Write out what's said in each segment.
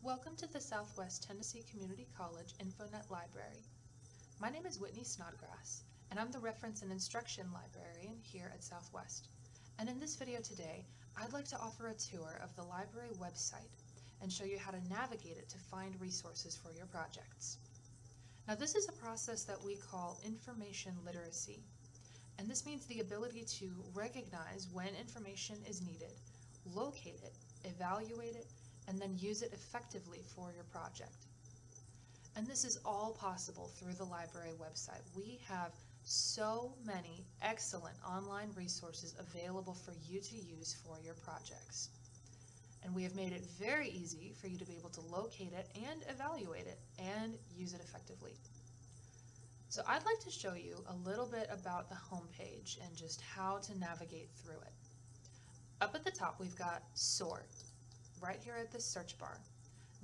Welcome to the Southwest Tennessee Community College InfoNet Library. My name is Whitney Snodgrass, and I'm the Reference and Instruction Librarian here at Southwest. And in this video today, I'd like to offer a tour of the library website and show you how to navigate it to find resources for your projects. Now, this is a process that we call information literacy, and this means the ability to recognize when information is needed, locate it, evaluate it, and then use it effectively for your project. And this is all possible through the library website. We have so many excellent online resources available for you to use for your projects. And we have made it very easy for you to be able to locate it and evaluate it and use it effectively. So I'd like to show you a little bit about the homepage and just how to navigate through it. Up at the top, we've got Sort, right here at this search bar.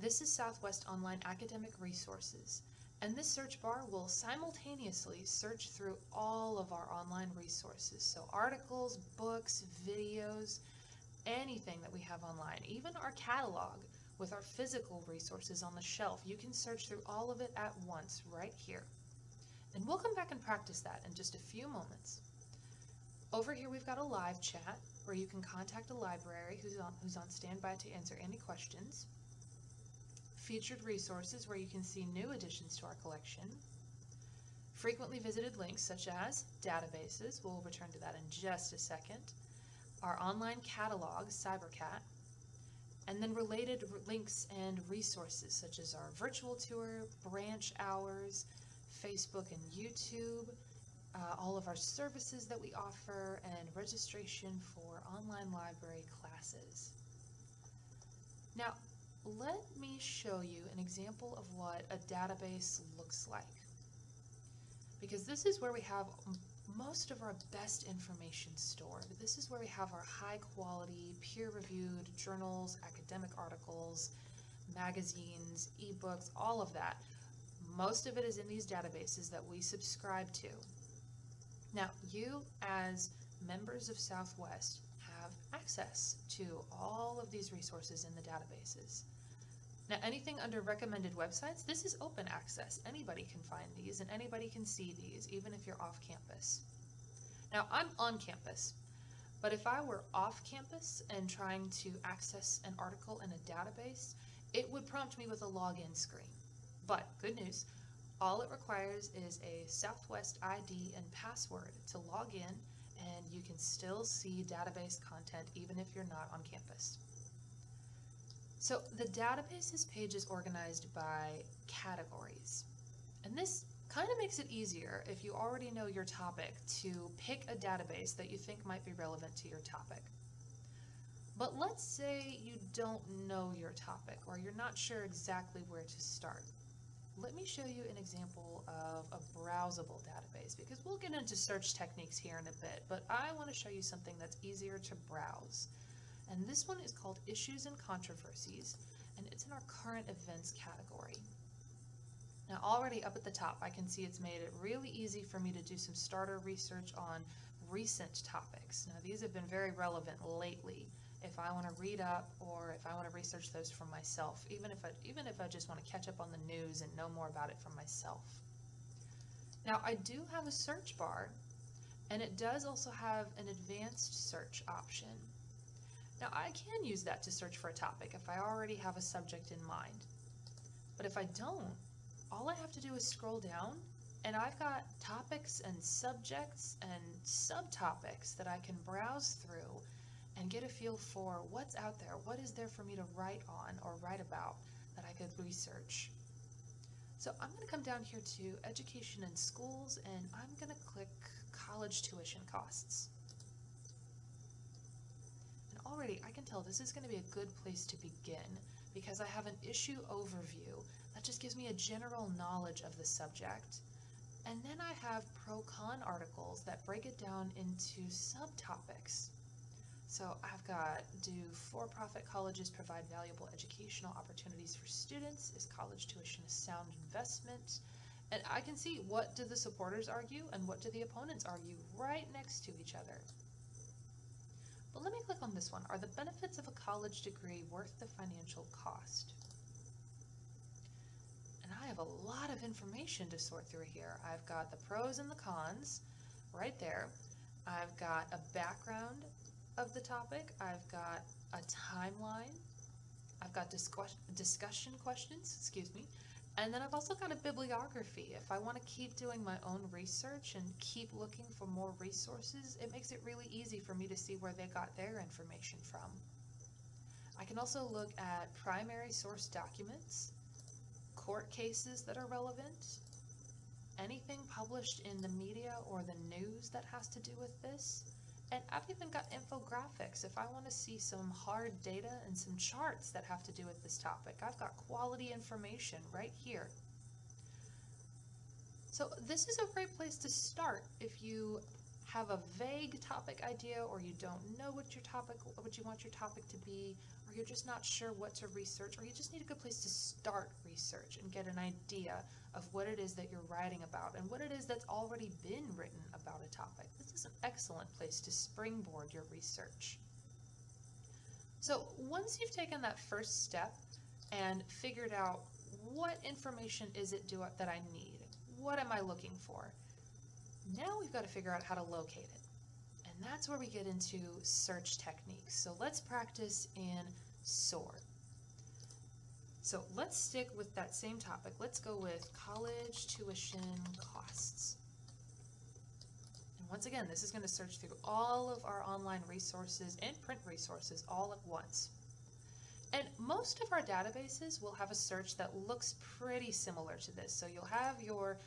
This is Southwest Online Academic Resources, and this search bar will simultaneously search through all of our online resources. So articles, books, videos, anything that we have online, even our catalog with our physical resources on the shelf. You can search through all of it at once right here. And we'll come back and practice that in just a few moments. Over here we've got a live chat where you can contact a library who's on standby to answer any questions. Featured resources where you can see new additions to our collection. Frequently visited links such as databases, we'll return to that in just a second. Our online catalog, CyberCat, and then related links and resources such as our virtual tour, branch hours, Facebook and YouTube, all of our services that we offer, and registration for online library classes. Now, let me show you an example of what a database looks like, because this is where we have most of our best information stored. This is where we have our high quality, peer-reviewed journals, academic articles, magazines, ebooks, all of that. Most of it is in these databases that we subscribe to. Now, you as members of Southwest have access to all of these resources in the databases. Now, anything under recommended websites, this is open access. Anybody can find these and anybody can see these, even if you're off campus. Now, I'm on campus, but if I were off campus and trying to access an article in a database, it would prompt me with a login screen. But good news, all it requires is a Southwest ID and password to log in, and you can still see database content even if you're not on campus. So the databases page is organized by categories, and this kind of makes it easier if you already know your topic to pick a database that you think might be relevant to your topic. But let's say you don't know your topic or you're not sure exactly where to start. Let me show you an example of a browsable database, because we'll get into search techniques here in a bit, but I want to show you something that's easier to browse. And this one is called Issues and Controversies, and it's in our Current Events category. Now, already up at the top, I can see it's made it really easy for me to do some starter research on recent topics. Now, these have been very relevant lately if I want to read up or if I want to research those for myself, even if I just want to catch up on the news and know more about it for myself. Now, I do have a search bar, and it does also have an advanced search option. Now, I can use that to search for a topic if I already have a subject in mind. But if I don't, all I have to do is scroll down, and I've got topics and subjects and subtopics that I can browse through and get a feel for what's out there, what is there for me to write on or write about that I could research. So I'm going to come down here to Education and Schools, and I'm going to click College Tuition Costs. And already I can tell this is going to be a good place to begin, because I have an issue overview that just gives me a general knowledge of the subject. And then I have pro-con articles that break it down into subtopics. So I've got, do for-profit colleges provide valuable educational opportunities for students? Is college tuition a sound investment? And I can see, what do the supporters argue and what do the opponents argue right next to each other. But let me click on this one. Are the benefits of a college degree worth the financial cost? have a lot of information to sort through here. I've got the pros and the cons right there. I've got a background of the topic. I've got a timeline. I've got discussion questions, and then I've also got a bibliography. If I want to keep doing my own research and keep looking for more resources, it makes it really easy for me to see where they got their information from. I can also look at primary source documents, court cases that are relevant, anything published in the media or the news that has to do with this. And I've even got infographics if I want to see some hard data and some charts that have to do with this topic. I've got quality information right here. So this is a great place to start if you have a vague topic idea, or you don't know what you want your topic to be, or you're just not sure what to research, or you just need a good place to start research and get an idea of what it is that you're writing about and what it is that's already been written about a topic. This is an excellent place to springboard your research. So once you've taken that first step and figured out what information is it that I need, what am I looking for, now we've got to figure out how to locate it. And that's where we get into search techniques. So let's practice in SOAR. So let's stick with that same topic. Let's go with college tuition costs. And once again, this is going to search through all of our online resources and print resources all at once. And most of our databases will have a search that looks pretty similar to this. So you'll have your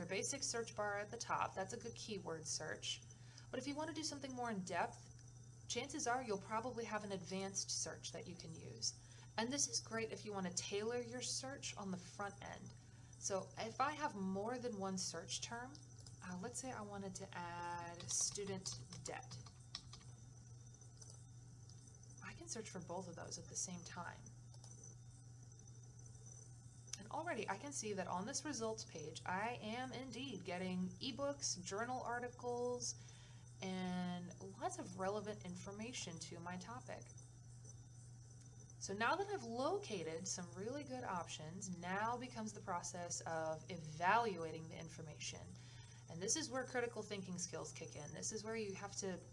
basic search bar at the top. That's a good keyword search. But if you want to do something more in depth, chances are you'll probably have an advanced search that you can use. And this is great if you want to tailor your search on the front end. So if I have more than one search term, let's say I wanted to add student debt. I can search for both of those at the same time. And already I can see that on this results page, I am indeed getting ebooks, journal articles, and lots of relevant information to my topic. So now that I've located some really good options, now becomes the process of evaluating the information. And this is where critical thinking skills kick in. This is where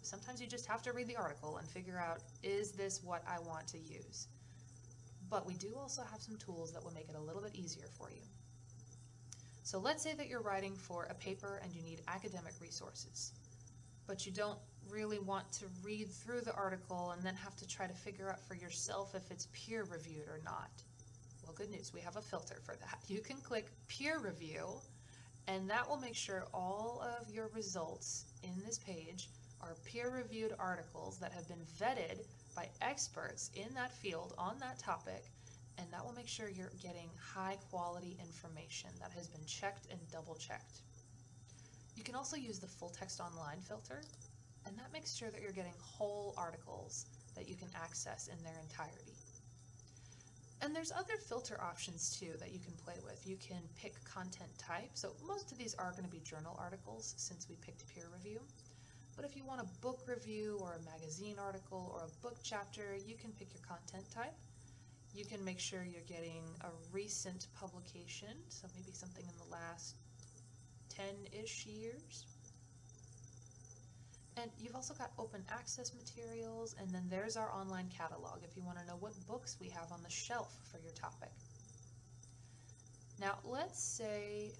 sometimes you just have to read the article and figure out, is this what I want to use? But we do also have some tools that will make it a little bit easier for you. So let's say that you're writing for a paper and you need academic resources, but you don't really want to read through the article and then have to try to figure out for yourself if it's peer reviewed or not. Well, good news, we have a filter for that. You can click peer review, and that will make sure all of your results in this page are peer-reviewed articles that have been vetted by experts in that field on that topic, and that will make sure you're getting high-quality information that has been checked and double-checked. You can also use the full text online filter, and that makes sure that you're getting whole articles that you can access in their entirety. And there's other filter options too that you can play with. You can pick content type. So most of these are going to be journal articles since we picked peer review. But if you want a book review or a magazine article or a book chapter, you can pick your content type. You can make sure you're getting a recent publication, so maybe something in the last 10-ish years. And you've also got open access materials, and then there's our online catalog if you want to know what books we have on the shelf for your topic. Now let's say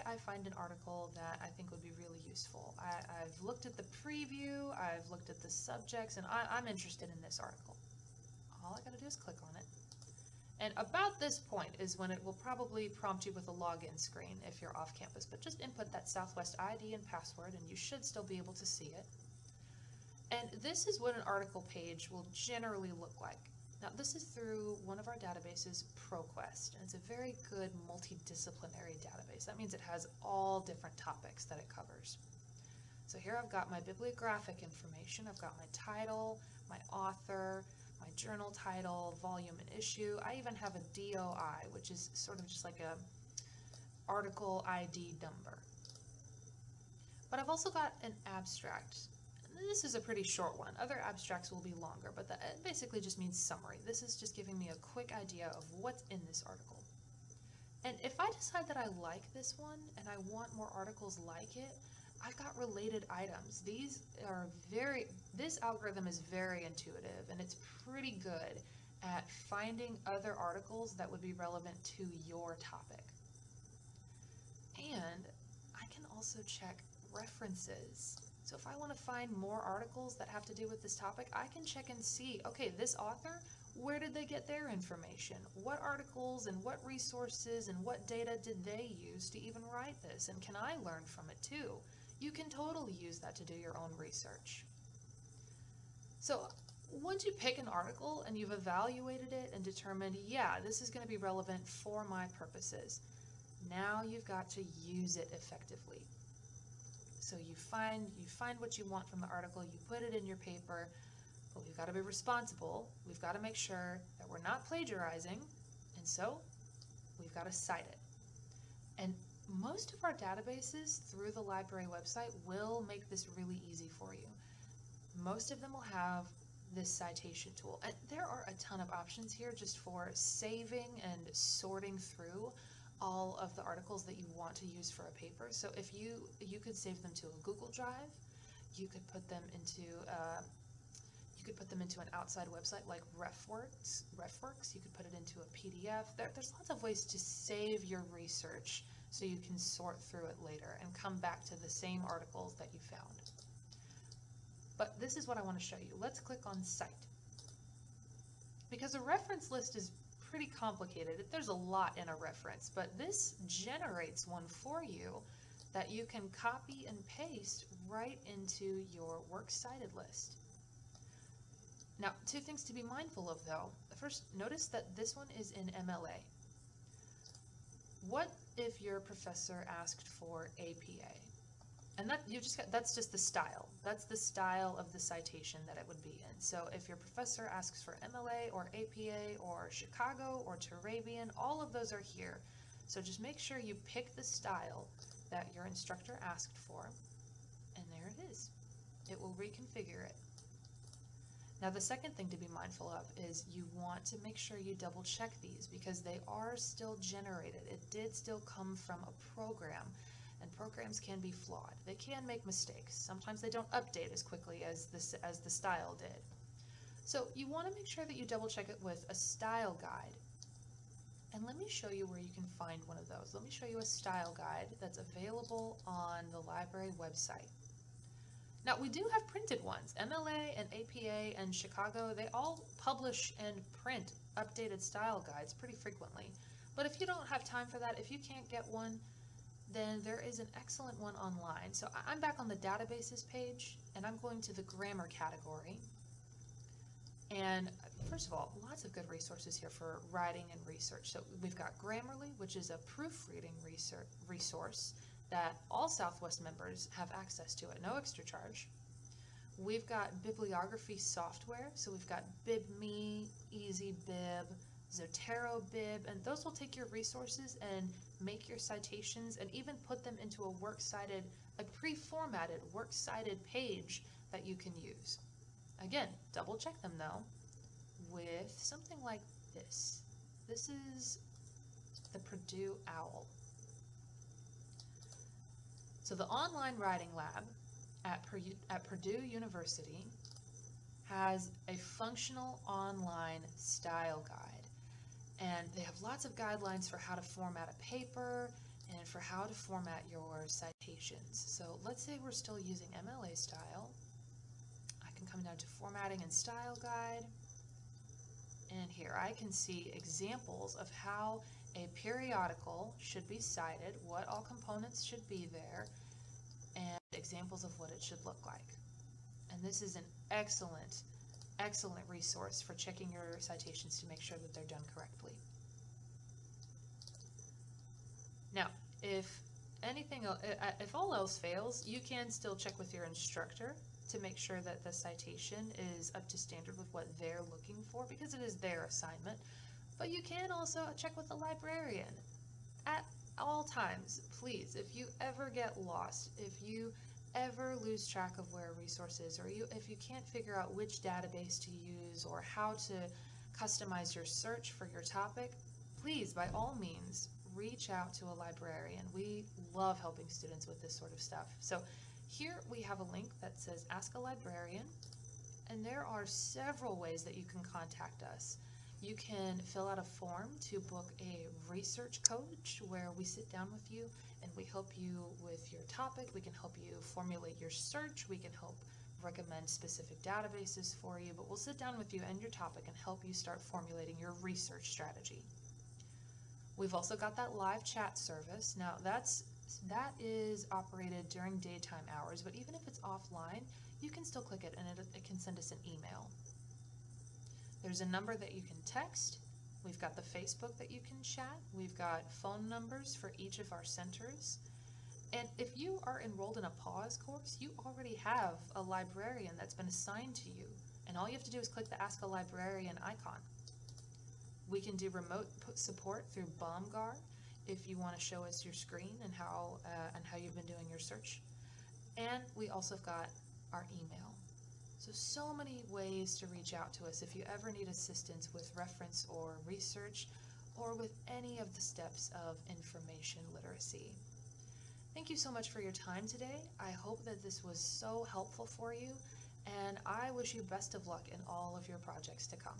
I find an article that I think would be really useful. I've looked at the preview, I've looked at the subjects, and I'm interested in this article. All I gotta do is click on it. And about this point is when it will probably prompt you with a login screen if you're off campus, but just input that Southwest ID and password and you should still be able to see it. And this is what an article page will generally look like. Now this is through one of our databases, ProQuest, and it's a very good multidisciplinary database. That means it has all different topics that it covers. So here I've got my bibliographic information, I've got my title, my author, my journal title, volume and issue. I even have a DOI, which is sort of just like a article ID number. But I've also got an abstract. This is a pretty short one. Other abstracts will be longer, but it basically just means summary. This is just giving me a quick idea of what's in this article. And if I decide that I like this one and I want more articles like it, I've got related items. This algorithm is very intuitive and it's pretty good at finding other articles that would be relevant to your topic. And I can also check references. So if I want to find more articles that have to do with this topic, I can check and see, okay, this author, where did they get their information? What articles and what resources and what data did they use to even write this? And can I learn from it too? You can totally use that to do your own research. So once you pick an article and you've evaluated it and determined, yeah, this is going to be relevant for my purposes, now you've got to use it effectively. So you find what you want from the article, you put it in your paper, but we've got to be responsible. We've got to make sure that we're not plagiarizing, and so we've got to cite it. And most of our databases through the library website will make this really easy for you. Most of them will have this citation tool. And there are a ton of options here just for saving and sorting through all of the articles that you want to use for a paper. So if you could save them to a Google Drive, you could put them into an outside website like RefWorks. You could put it into a PDF. There's lots of ways to save your research so you can sort through it later and come back to the same articles that you found. But this is what I want to show you. Let's click on Cite. Because a reference list is pretty complicated. There's a lot in a reference, but this generates one for you that you can copy and paste right into your works cited list. Now, two things to be mindful of though. First, notice that this one is in MLA. What if your professor asked for APA? And that's just the style. That's the style of the citation that it would be in. So if your professor asks for MLA or APA or Chicago or Turabian, all of those are here. So just make sure you pick the style that your instructor asked for, and there it is. It will reconfigure it. Now the second thing to be mindful of is you want to make sure you double check these because they are still generated. It did still come from a program, and programs can be flawed. They can make mistakes. Sometimes they don't update as quickly as the style did. So you want to make sure that you double check it with a style guide. And let me show you where you can find one of those. Let me show you a style guide that's available on the library website. Now we do have printed ones. MLA and APA and Chicago, they all publish and print updated style guides pretty frequently. But if you don't have time for that, if you can't get one, then there is an excellent one online. So I'm back on the databases page and I'm going to the grammar category. And first of all, lots of good resources here for writing and research. So we've got Grammarly, which is a proofreading resource that all Southwest members have access to at no extra charge. We've got bibliography software, so we've got BibMe, EasyBib, Zotero Bib, and those will take your resources and make your citations and even put them into a pre-formatted works cited page that you can use. Again, double check them though with something like this. This is the Purdue OWL. So the online writing lab at Purdue University has a functional online style guide, and they have lots of guidelines for how to format a paper and for how to format your citations. So let's say we're still using MLA style. I can come down to formatting and style guide, and here I can see examples of how a periodical should be cited, what all components should be there, and examples of what it should look like. And this is an excellent resource for checking your citations to make sure that they're done correctly. Now, if all else fails, you can still check with your instructor to make sure that the citation is up to standard with what they're looking for, because it is their assignment. But you can also check with the librarian. At all times, please, if you ever get lost, if you ever lose track of where a resource is, or if you can't figure out which database to use or how to customize your search for your topic, please, by all means, reach out to a librarian. We love helping students with this sort of stuff. So here we have a link that says Ask a Librarian, and there are several ways that you can contact us. You can fill out a form to book a research coach where we sit down with you and we help you with your topic. We can help you formulate your search. We can help recommend specific databases for you, but we'll sit down with you and your topic and help you start formulating your research strategy. We've also got that live chat service. Now that is operated during daytime hours, but even if it's offline, you can still click it and it can send us an email. There's a number that you can text. We've got the Facebook that you can chat. We've got phone numbers for each of our centers. And if you are enrolled in a PAWS course, you already have a librarian that's been assigned to you. And all you have to do is click the Ask a Librarian icon. We can do remote support through BombGuard if you want to show us your screen and how you've been doing your search. And we also have got our email. So many ways to reach out to us if you ever need assistance with reference or research or with any of the steps of information literacy. Thank you so much for your time today. I hope that this was so helpful for you, and I wish you best of luck in all of your projects to come.